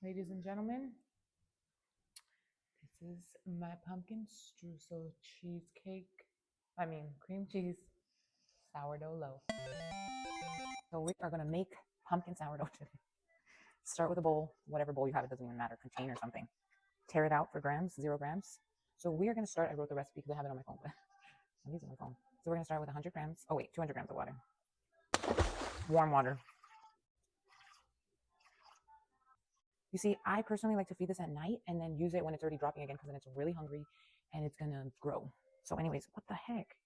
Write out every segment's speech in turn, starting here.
Ladies and gentlemen, this is my pumpkin streusel cheesecake. Cream cheese sourdough loaf. So we are going to make pumpkin sourdough today. Start with a bowl, whatever bowl you have, it doesn't even matter, container or something. Tear it out for grams, 0 grams. So we are going to start, I wrote the recipe because I have it on my phone, but I'm using my phone. So we're going to start with 100 grams, 200 grams of water. Warm water. You see, I personally like to feed this at night and then use it when it's already dropping again because then it's really hungry and it's going to grow. So anyways, what the heck?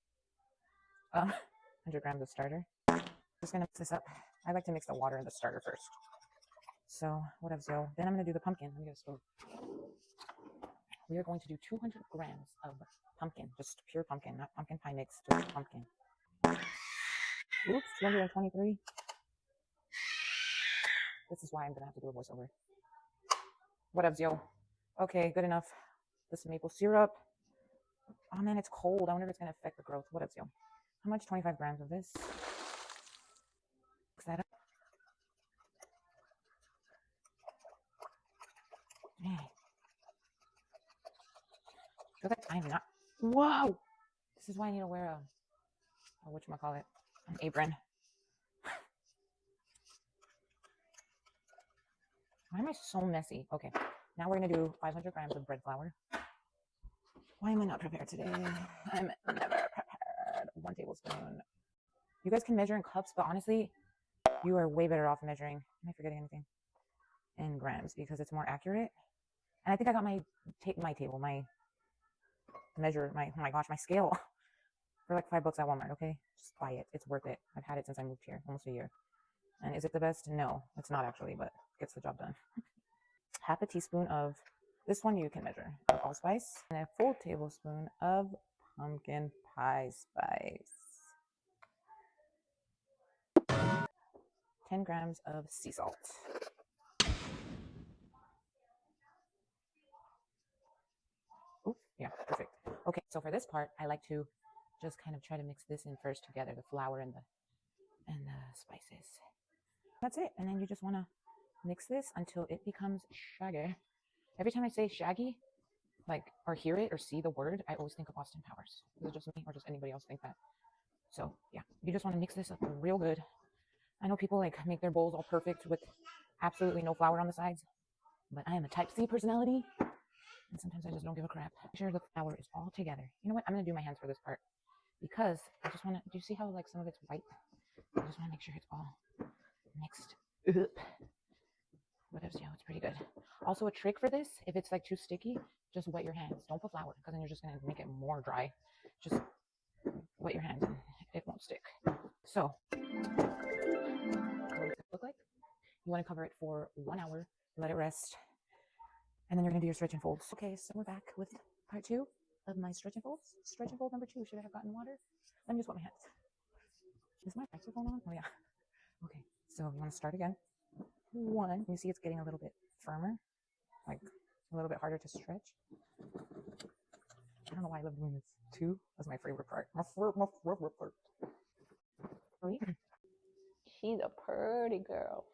100 grams of starter. Just going to mix this up. I like to mix the water and the starter first. So what else, yo? Then I'm going to do the pumpkin. Let me get a spoon. We are going to do 200 grams of pumpkin, just pure pumpkin, not pumpkin pie mix, just pumpkin. Oops, 223. This is why I'm going to have to do a voiceover. What else, yo? Okay, good enough. This maple syrup. Oh man, it's cold. I wonder if it's going to affect the growth. What else, yo? How much? 25 grams of this. Mix that up. Dang. I feel like I'm not. Whoa! This is why I need to wear whatchamacallit, an apron. Why am I so messy? Okay, now we're going to do 500 grams of bread flour. Why am I not prepared today? I'm never prepared. 1 tablespoon. You guys can measure in cups, but honestly, you are way better off measuring. Am I forgetting anything? In grams because it's more accurate. And I think I got my scale for like $5 at Walmart. Okay, just buy it. It's worth it. I've had it since I moved here, almost a year. And is it the best? No, it's not actually, but gets the job done. Half a teaspoon of this one you can measure of allspice, and a full tablespoon of pumpkin pie spice. 10 grams of sea salt. Ooh, yeah, perfect. Okay, so for this part, I like to just kind of try to mix this in first together, the flour and the spices. That's it. And then you just want to mix this until it becomes shaggy. Every time I say shaggy, or hear it or see the word, I always think of Austin Powers. Is it just me or does anybody else think that? So yeah, you just want to mix this up real good. I know people make their bowls all perfect with absolutely no flour on the sides, but I am a type C personality, and sometimes I just don't give a crap. Make sure the flour is all together. You know what? I'm going to do my hands for this part because I just want to, do you see how some of it's white? I just want to make sure it's all mixed up. What else? Yeah, it's pretty good. Also, a trick for this, if it's too sticky, just wet your hands. Don't put flour because then you're just going to make it more dry. Just wet your hands and it won't stick. So, what does it look like? You want to cover it for 1 hour, let it rest, and then you're going to do your stretch and folds. Okay, so we're back with part 2 of my stretch and folds. Stretch and fold number 2. Should I have gotten water? Let me just wet my hands. Is my microphone on? Oh, yeah. Okay, so you want to start again. 1, you see it's getting a little bit firmer, a little bit harder to stretch. I don't know why I love doing this. 2, that's my favorite part. My favorite part. 3. She's a pretty girl.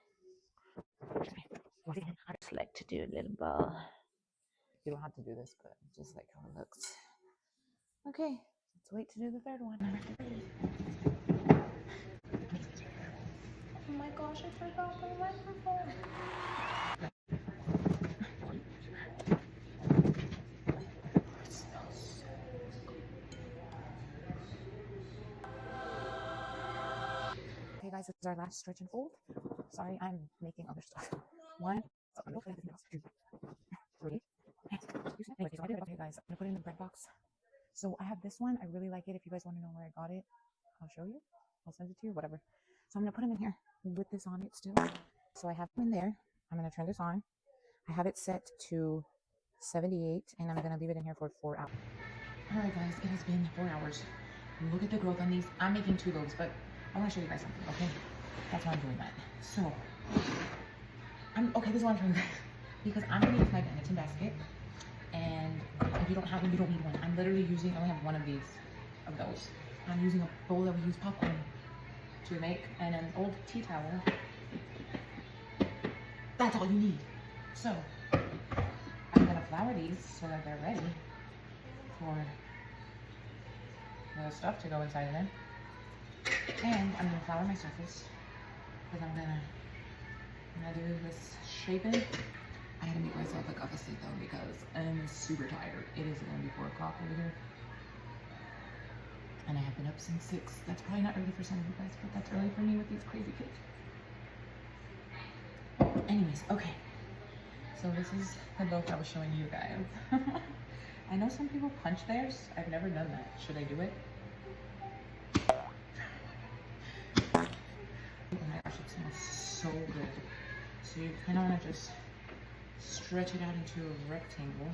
Okay. I just like to do a little ball. You don't have to do this, but just like how it looks. Okay, let's wait to do the 3rd one. Number 3. Oh my gosh, I forgot my microphone. Okay guys, this is our last stretch and fold. Sorry, I'm making other stuff. 1, 2, 3. Okay guys, I'm gonna put it in the bread box. So I have this one. I really like it. If you guys want to know where I got it, I'll show you. I'll send it to you, whatever. So I'm gonna put them in here with this on it still. So I have them in there. I'm gonna turn this on. I have it set to 78 and I'm gonna leave it in here for 4 hours. All right guys, it has been 4 hours. Look at the growth on these. I'm making 2 loaves, but I want to show you guys something, okay? That's why I'm doing that. So, this is what I'm doing because I'm going to use my banneton basket, and if you don't have one, you don't need one. I'm literally using, I only have one of those. I'm using a bowl that we use popcorn to make, and an old tea towel. That's all you need. So I'm gonna flour these so that they're ready for the stuff to go inside of them. And I'm gonna flour my surface because I'm gonna do this shaping. I had to make myself a cup of seat though because I'm super tired. It is gonna be 4 o'clock over here. And I have been up since 6. That's probably not early for some of you guys, but that's early for me with these crazy kids. Anyways, okay. So this is the loaf I was showing you guys. I know some people punch theirs. I've never done that. Should I do it? Oh my gosh, it smells so good. So you kind of want to just stretch it out into a rectangle.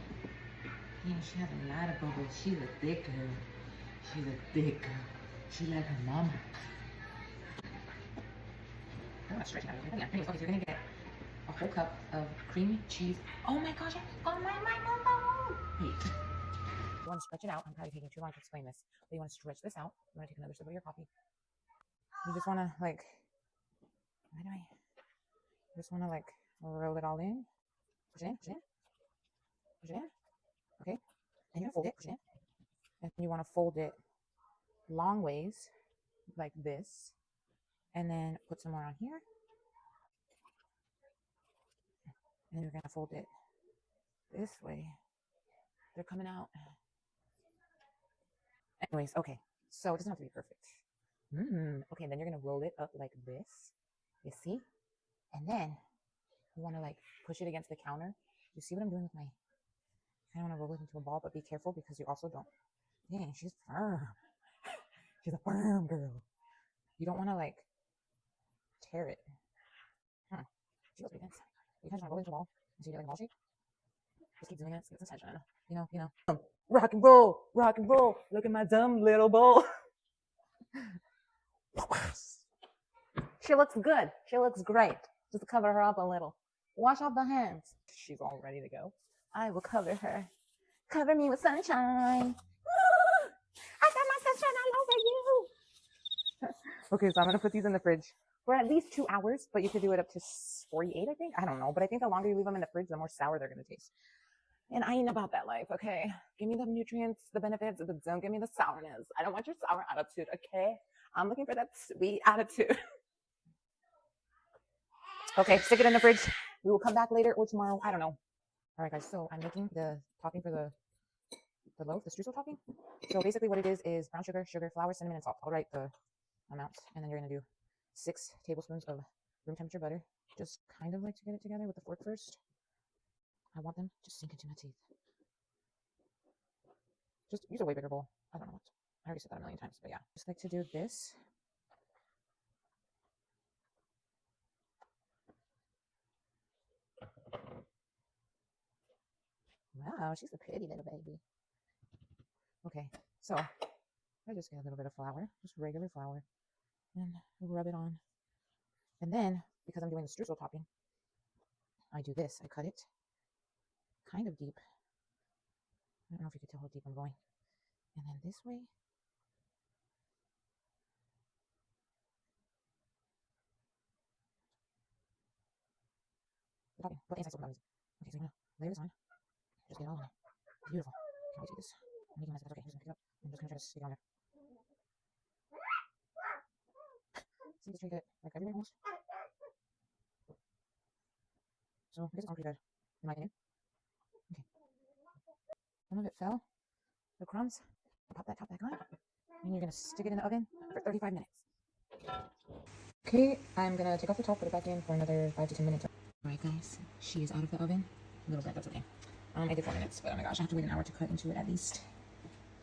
Yeah, she has a lot of bubbles. She's a thick girl. She's a thick girl. She like her mama. I'm not stretching out everything. Yeah, anyways, okay, so you're gonna get a whole cup of cream cheese. Oh my gosh, I got my microphone. Wait. You want to stretch it out. I'm probably taking too long to explain this. But you want to stretch this out. You want to take another sip of your coffee. You just want to like, you just want to like roll it all in. Push it in, push it in. Push it in. Okay. And you fold it, push it in. And you want to fold it long ways like this. And then put some more on here. And then you're going to fold it this way. They're coming out. Anyways, okay. So it doesn't have to be perfect. Okay, then you're going to roll it up like this. You see? And then you want to like push it against the counter. You see what I'm doing with my... I kind of want to roll it into a ball, but be careful because you also don't... Dang, she's firm. She's a firm girl. You don't want to like tear it. She goes pretty dense. You kind of want to roll it into a ball until you get like a ball shape. Just keep doing it. Get some tension. You know. Rock and roll, rock and roll. Look at my dumb little bowl. She looks good. She looks great. Just cover her up a little. Wash off the hands. She's all ready to go. I will cover her. Cover me with sunshine. I got my sunshine all over you. Okay, so I'm going to put these in the fridge for at least 2 hours, but you could do it up to 48, I think. I don't know, but I think the longer you leave them in the fridge, the more sour they're going to taste. And I ain't about that life, okay? Give me the nutrients, the benefits, but don't give me the sourness. I don't want your sour attitude, okay? I'm looking for that sweet attitude. Okay, stick it in the fridge. We will come back later or tomorrow. I don't know. All right, guys, so I'm making the topping for the loaf, the streusel topping. So basically what it is brown sugar, flour, cinnamon, and salt. I'll write the amounts. And then you're going to do 6 tablespoons of room temperature butter. Just kind of like to get it together with the fork first. I want them to sink into my teeth. Just use a way bigger bowl. I don't know what. I already said that a million times, but yeah. Just like to do this. Wow, she's a pretty little baby. Okay, so I just get a little bit of flour, just regular flour, and rub it on. And then, because I'm doing the streusel topping, I do this. I cut it kind of deep. I don't know if you can tell how deep I'm going. And then this way. The topping, but the inside still values. Okay, so I'm gonna layer this on. Just get it all on there. Beautiful. Can't wait to do this. I'm making a mess, but that's okay. I'm just gonna pick it up. I'm just gonna try to stick it on there. See, just try to get it like everywhere almost. So I guess it's on pretty good, in my opinion. Okay. Some of it fell. The crumbs. Pop that top back on. And you're gonna stick it in the oven for 35 minutes. Okay, I'm gonna take off the top, put it back in for another 5 to 10 minutes. Alright guys, she is out of the oven. A little bit, that's okay. I did 4 minutes, but oh my gosh, I have to wait an hour to cut into it at least.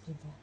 Beautiful.